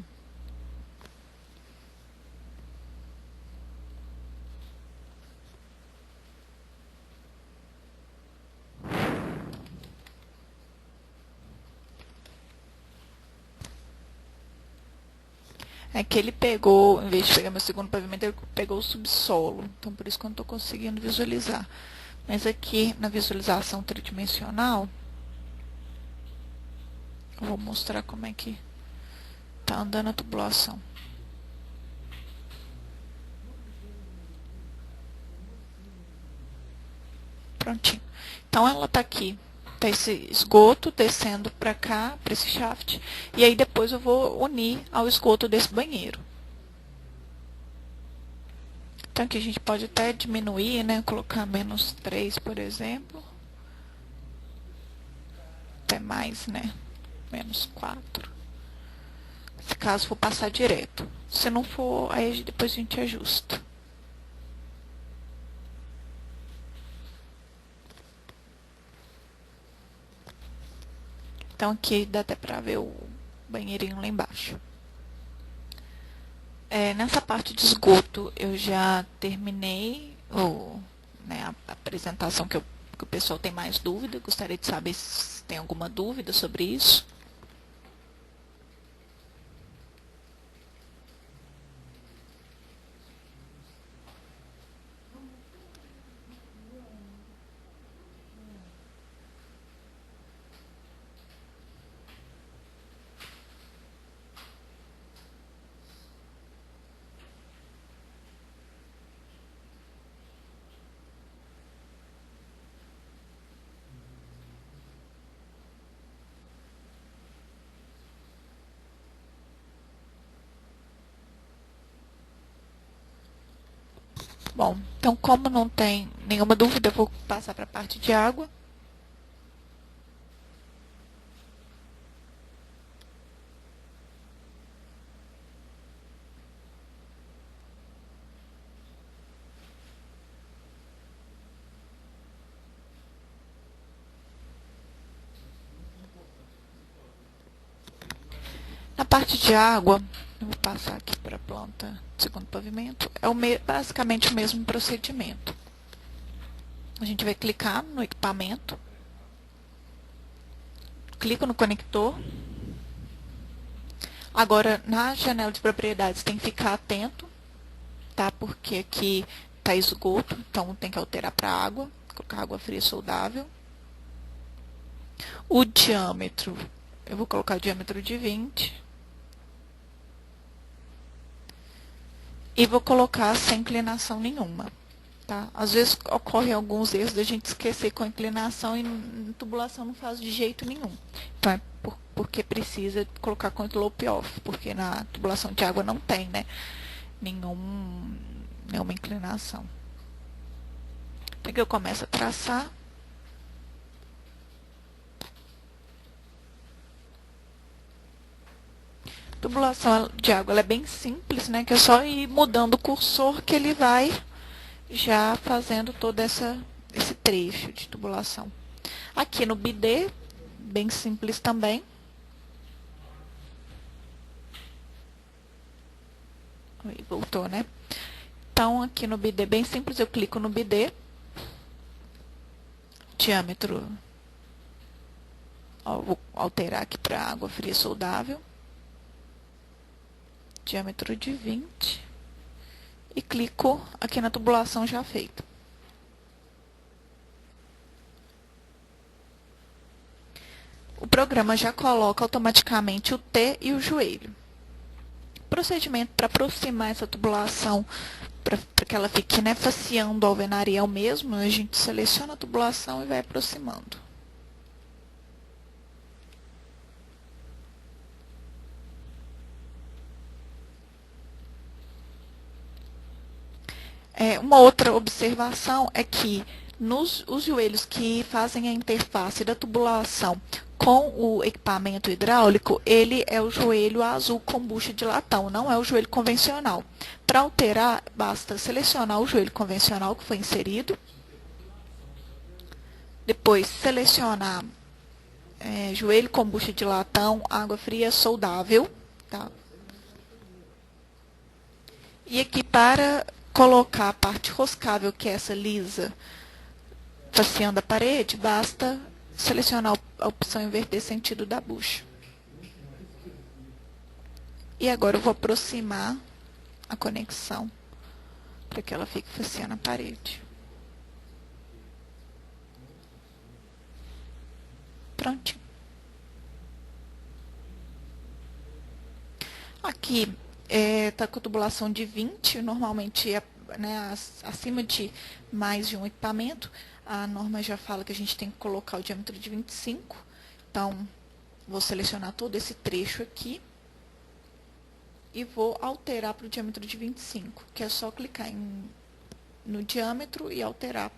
É que ele pegou, em vez de pegar meu segundo pavimento, ele pegou o subsolo. Então, por isso que eu não estou conseguindo visualizar. Mas aqui, na visualização tridimensional, eu vou mostrar como é que está andando a tubulação. Prontinho. Então, ela está aqui. Tá esse esgoto descendo para cá, para esse shaft. E aí, depois eu vou unir ao esgoto desse banheiro. Então, aqui a gente pode até diminuir, né? Colocar -3, por exemplo. Até mais, né? -4. Se caso for passar direto. Se não for, aí depois a gente ajusta. Então, aqui dá até pra ver o banheirinho lá embaixo. Nessa parte de esgoto, eu já terminei né, a apresentação que o pessoal tem mais dúvida. Gostaria de saber se tem alguma dúvida sobre isso. Bom, então como não tem nenhuma dúvida, eu vou passar para a parte de água. parte de água, eu vou passar aqui para a planta do segundo pavimento, é basicamente o mesmo procedimento. A gente vai clicar no equipamento, clico no conector. Agora, na janela de propriedades, tem que ficar atento, tá? Porque aqui está esgoto, então tem que alterar para água, colocar água fria soldável. O diâmetro, eu vou colocar o diâmetro de 20. E vou colocar sem inclinação nenhuma, tá? Às vezes ocorrem alguns erros da gente esquecer com a inclinação e tubulação não faz de jeito nenhum. Então, porque precisa colocar com slope off, porque na tubulação de água não tem, né, nenhuma inclinação. Então, aqui eu começo a traçar. Tubulação de água ela é bem simples, né? Que é só ir mudando o cursor que ele vai já fazendo todo esse trecho de tubulação. Aqui no bidê, bem simples também. Aí, voltou, né? Então, aqui no bidê, bem simples, eu clico no bidê. Diâmetro, ó, vou alterar aqui para água fria soldável. Diâmetro de 20. E clico aqui na tubulação já feita. O programa já coloca automaticamente o T e o joelho. Procedimento para aproximar essa tubulação, para que ela fique, né, faceando a alvenaria é o mesmo, a gente seleciona a tubulação e vai aproximando. Uma outra observação é que os joelhos que fazem a interface da tubulação com o equipamento hidráulico, ele é o joelho azul com bucha de latão, não é o joelho convencional. Para alterar, basta selecionar o joelho convencional que foi inserido, depois selecionar joelho com bucha de latão, água fria soldável, tá? E aqui para colocar a parte roscável, que é essa lisa, faceando a parede, basta selecionar a opção inverter sentido da bucha. E agora eu vou aproximar a conexão para que ela fique faceando a parede. Prontinho. Aqui está com a tubulação de 20, normalmente né, acima de mais de um equipamento. A norma já fala que a gente tem que colocar o diâmetro de 25. Então, vou selecionar todo esse trecho aqui e vou alterar para o diâmetro de 25, que é só clicar no diâmetro e alterar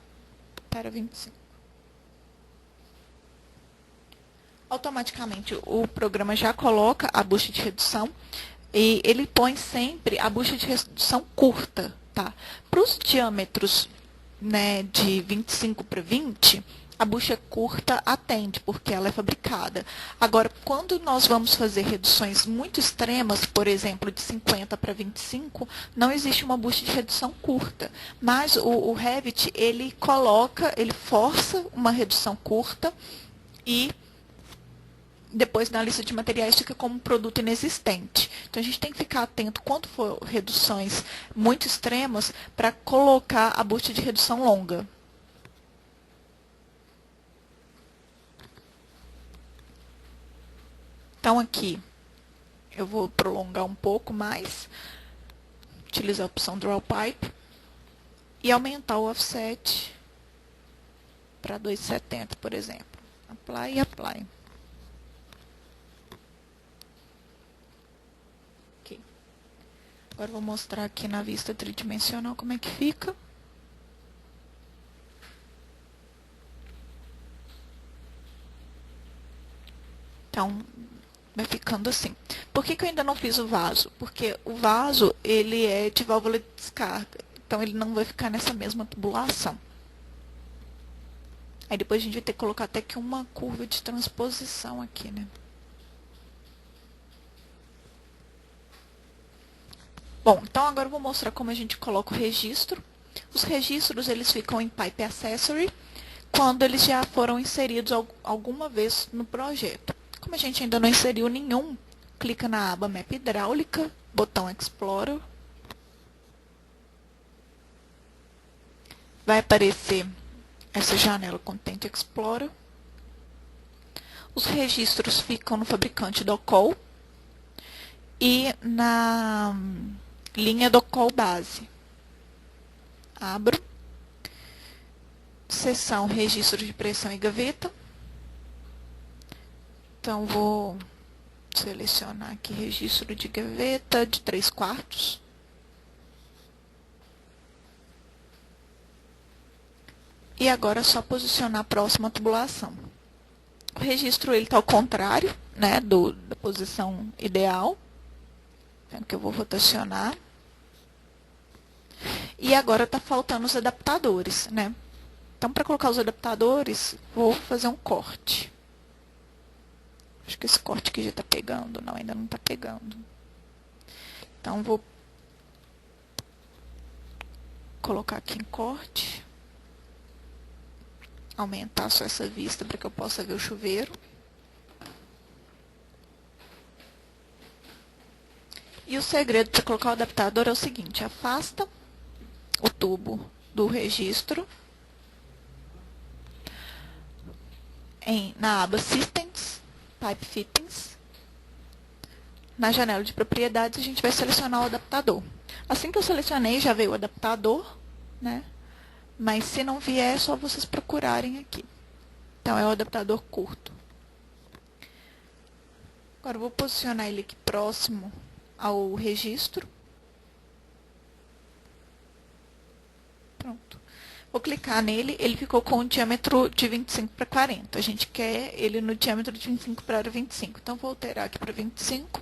para 25. Automaticamente, o programa já coloca a bucha de redução e ele põe sempre a bucha de redução curta, tá? Para os diâmetros, né, de 25 para 20, a bucha curta atende, porque ela é fabricada. Agora, quando nós vamos fazer reduções muito extremas, por exemplo, de 50 para 25, não existe uma bucha de redução curta. Mas o Revit, ele força uma redução curta e depois na lista de materiais fica como produto inexistente. Então, a gente tem que ficar atento quando for reduções muito extremas para colocar a bucha de redução longa. Então, aqui, eu vou prolongar um pouco mais, utilizar a opção Draw Pipe e aumentar o offset para 2,70, por exemplo. Apply e Apply. Agora, vou mostrar aqui na vista tridimensional como é que fica. Então, vai ficando assim. Por que eu ainda não fiz o vaso? Porque o vaso, ele é de válvula de descarga. Então, ele não vai ficar nessa mesma tubulação. Aí, depois a gente vai ter que colocar até que uma curva de transposição aqui, né? Bom, então agora eu vou mostrar como a gente coloca o registro. Os registros, eles ficam em Pipe Accessory quando eles já foram inseridos alguma vez no projeto. Como a gente ainda não inseriu nenhum, clica na aba Map Hidráulica, botão Explorer. Vai aparecer essa janela Content Explorer. Os registros ficam no fabricante Docol e na linha Docol base. Abro. Seção Registro de Pressão e Gaveta. Então, vou selecionar aqui Registro de Gaveta de 3/4. E agora é só posicionar a próxima tubulação. O registro está ao contrário, né, da posição ideal. Vendo que eu vou rotacionar. E agora está faltando os adaptadores, né? Então, para colocar os adaptadores, vou fazer um corte. Acho que esse corte aqui já está pegando. Não, ainda não está pegando. Então, vou colocar aqui em corte. Aumentar só essa vista para que eu possa ver o chuveiro. E o segredo para colocar o adaptador é o seguinte: afasta o tubo do registro na aba Systems, Pipe Fittings. Na janela de propriedades, a gente vai selecionar o adaptador. Assim que eu selecionei, já veio o adaptador, né? Mas se não vier, é só vocês procurarem aqui. Então, é o adaptador curto. Agora, eu vou posicionar ele aqui próximo ao registro. Pronto. Vou clicar nele, ele ficou com o diâmetro de 25 para 40. A gente quer ele no diâmetro de 25 para 25. Então, vou alterar aqui para 25.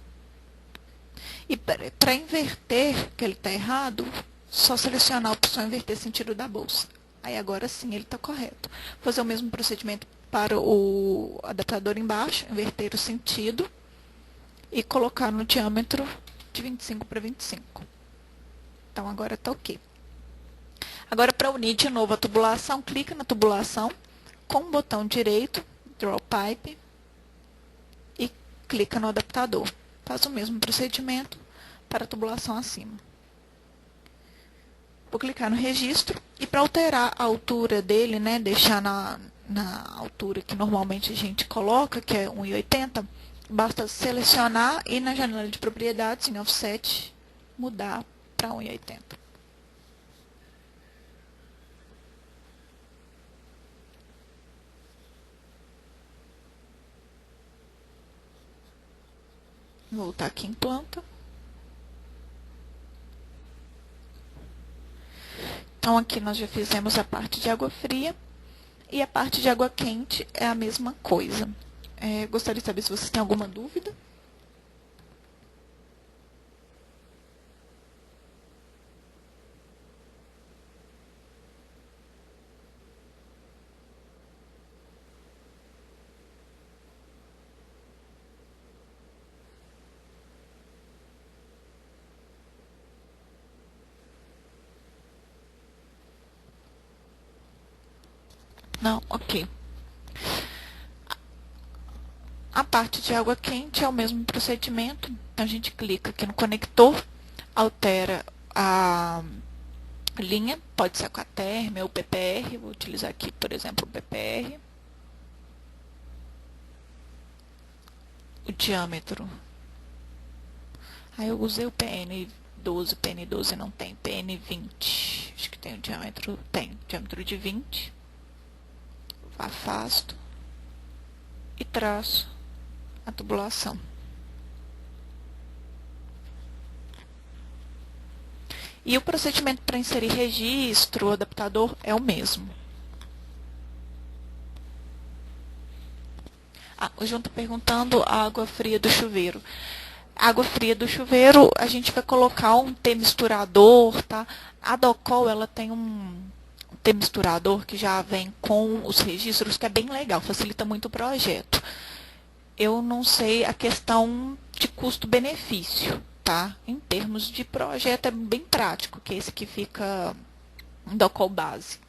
E para inverter, que ele está errado, só selecionar a opção inverter sentido da bolsa. Aí agora sim ele está correto. Vou fazer o mesmo procedimento para o adaptador embaixo, inverter o sentido e colocar no diâmetro de 25 para 25. Então agora está ok. Agora, para unir de novo a tubulação, clica na tubulação com o botão direito, Draw Pipe, e clica no adaptador. Faz o mesmo procedimento para a tubulação acima. Vou clicar no registro e para alterar a altura dele, né, deixar na altura que normalmente a gente coloca, que é 1,80, basta selecionar e na janela de propriedades, em Offset, mudar para 1,80. Vou voltar aqui em planta. Então, aqui nós já fizemos a parte de água fria e a parte de água quente é a mesma coisa. Gostaria de saber se vocês têm alguma dúvida. Não? Ok. A parte de água quente é o mesmo procedimento. A gente clica aqui no conector, altera a linha, pode ser com a term ou o PPR. Vou utilizar aqui, por exemplo, o PPR. O diâmetro. Aí eu usei o PN12, PN12 não tem, PN20. Acho que tem o diâmetro, tem diâmetro de 20. Afasto e traço a tubulação. E o procedimento para inserir registro, o adaptador, é o mesmo. O João está perguntando a água fria do chuveiro. A água fria do chuveiro, a gente vai colocar um T-misturador, tá? A Docol, ela tem um T-misturador que já vem com os registros, que é bem legal, facilita muito o projeto. Eu não sei a questão de custo-benefício, tá? Em termos de projeto é bem prático, que é esse que fica em Docal Base.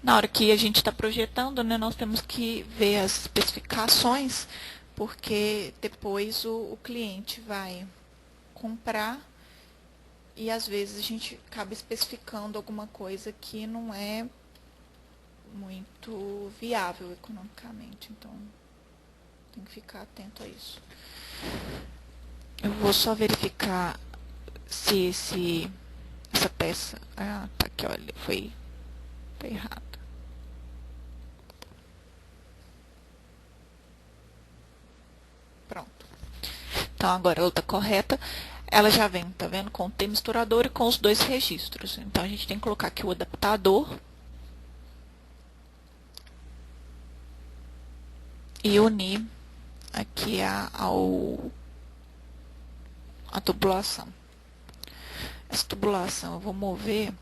Na hora que a gente está projetando, né, nós temos que ver as especificações, porque depois o cliente vai comprar e às vezes a gente acaba especificando alguma coisa que não é muito viável economicamente. Então, tem que ficar atento a isso. Eu vou só verificar se essa peça... Ah, tá aqui, olha, foi errado. Pronto. Então, agora ela está correta. Ela já vem, tá vendo, com o T misturador e com os dois registros. Então, a gente tem que colocar aqui o adaptador e unir aqui a tubulação. Essa tubulação eu vou mover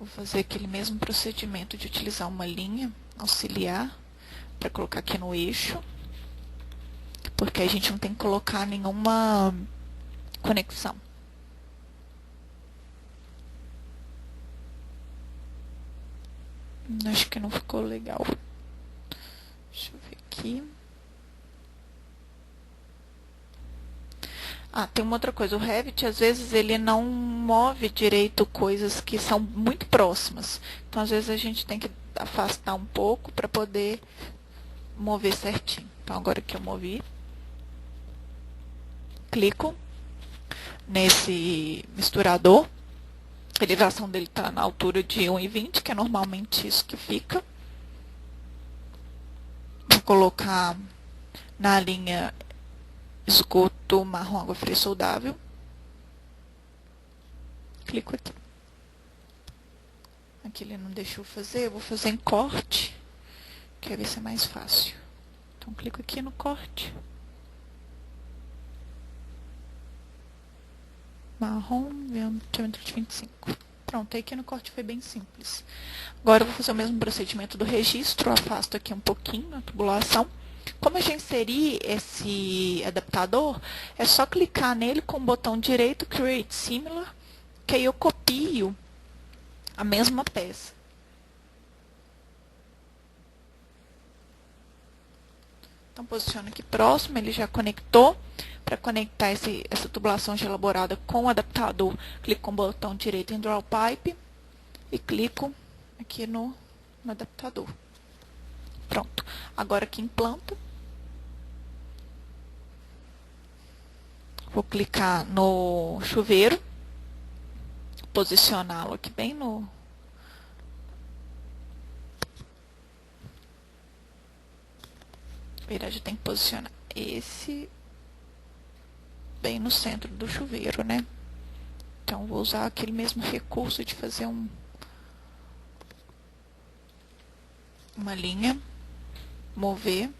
vou fazer aquele mesmo procedimento de utilizar uma linha auxiliar para colocar aqui no eixo, porque a gente não tem que colocar nenhuma conexão. Acho que não ficou legal. Deixa eu ver aqui. Ah, tem uma outra coisa. O Revit, às vezes, ele não move direito coisas que são muito próximas. Então, às vezes, a gente tem que afastar um pouco para poder mover certinho. Então, agora que eu movi, clico nesse misturador. A elevação dele está na altura de 1,20, que é normalmente isso que fica. Vou colocar na linha esgoto marrom água fria soldável. Clico aqui. Aqui ele não deixou fazer, eu vou fazer em corte, que vai ver se é mais fácil. Então, clico aqui no corte. Marrom, diâmetro de 25. Pronto, aí aqui no corte foi bem simples. Agora eu vou fazer o mesmo procedimento do registro, afasto aqui um pouquinho a tubulação. Como eu já inseri esse adaptador, é só clicar nele com o botão direito, Create Similar, que aí eu copio a mesma peça. Então, posiciono aqui próximo, ele já conectou. Para conectar essa tubulação já elaborada com o adaptador, clico com o botão direito em Draw Pipe e clico aqui no adaptador. Pronto. Agora aqui em planta, vou clicar no chuveiro, posicioná-lo aqui bem no... Na verdade, eu tenho que posicionar esse bem no centro do chuveiro, né? Então, vou usar aquele mesmo recurso de fazer uma linha, mover.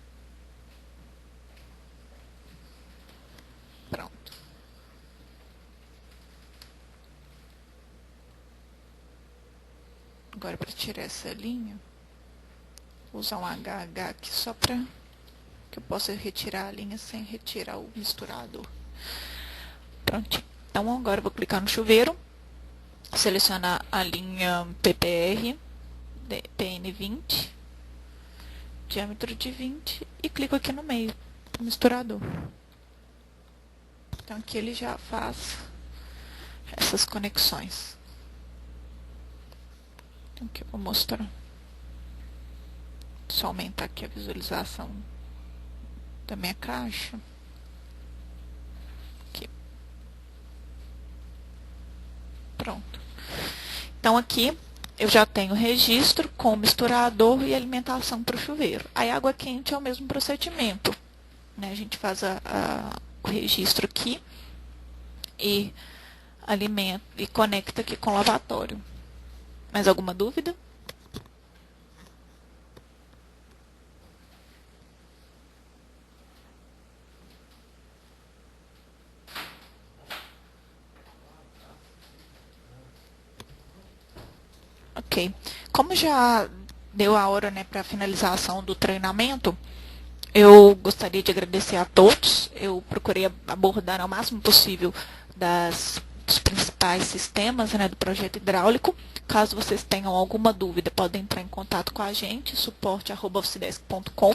Pronto. Agora, para tirar essa linha, vou usar um HH aqui só para que eu possa retirar a linha sem retirar o misturador. Pronto. Então, agora eu vou clicar no chuveiro, selecionar a linha PPR, PN20, diâmetro de 20, e clico aqui no meio do misturador. Então, aqui ele já faz essas conexões. Então, aqui eu vou mostrar. Só aumentar aqui a visualização da minha caixa. Aqui. Pronto. Então, aqui eu já tenho registro com misturador e alimentação para o chuveiro. A água quente é o mesmo procedimento, né? A gente faz o registro aqui e alimenta e conecta aqui com o lavatório. Mais alguma dúvida? Ok. Como já deu a hora, né, para a finalização do treinamento, eu gostaria de agradecer a todos. Eu procurei abordar ao máximo possível dos principais sistemas, né, do projeto hidráulico. Caso vocês tenham alguma dúvida, podem entrar em contato com a gente, suporte@oficedesk.com.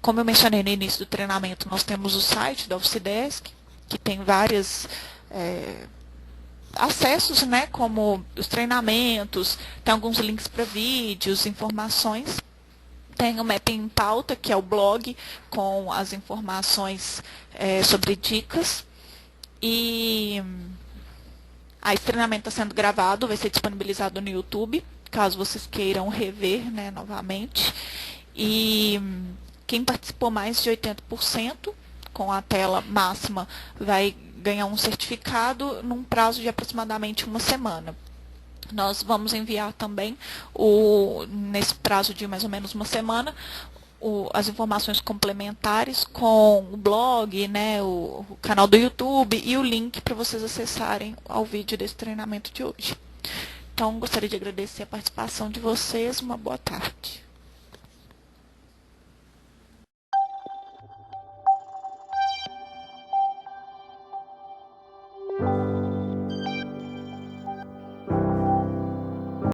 Como eu mencionei no início do treinamento, nós temos o site da Oficedesk, que tem vários acessos, né, como os treinamentos, tem alguns links para vídeos, informações. Tem o Mapping em Pauta, que é o blog com as informações sobre dicas. E esse treinamento está sendo gravado, vai ser disponibilizado no YouTube, caso vocês queiram rever, né, novamente. E quem participou mais de 80%, com a tela máxima, vai ganhar um certificado num prazo de aproximadamente uma semana. Nós vamos enviar também, nesse prazo de mais ou menos uma semana, as informações complementares com o blog, né, o canal do YouTube e o link para vocês acessarem ao vídeo desse treinamento de hoje. Então, gostaria de agradecer a participação de vocês. Uma boa tarde.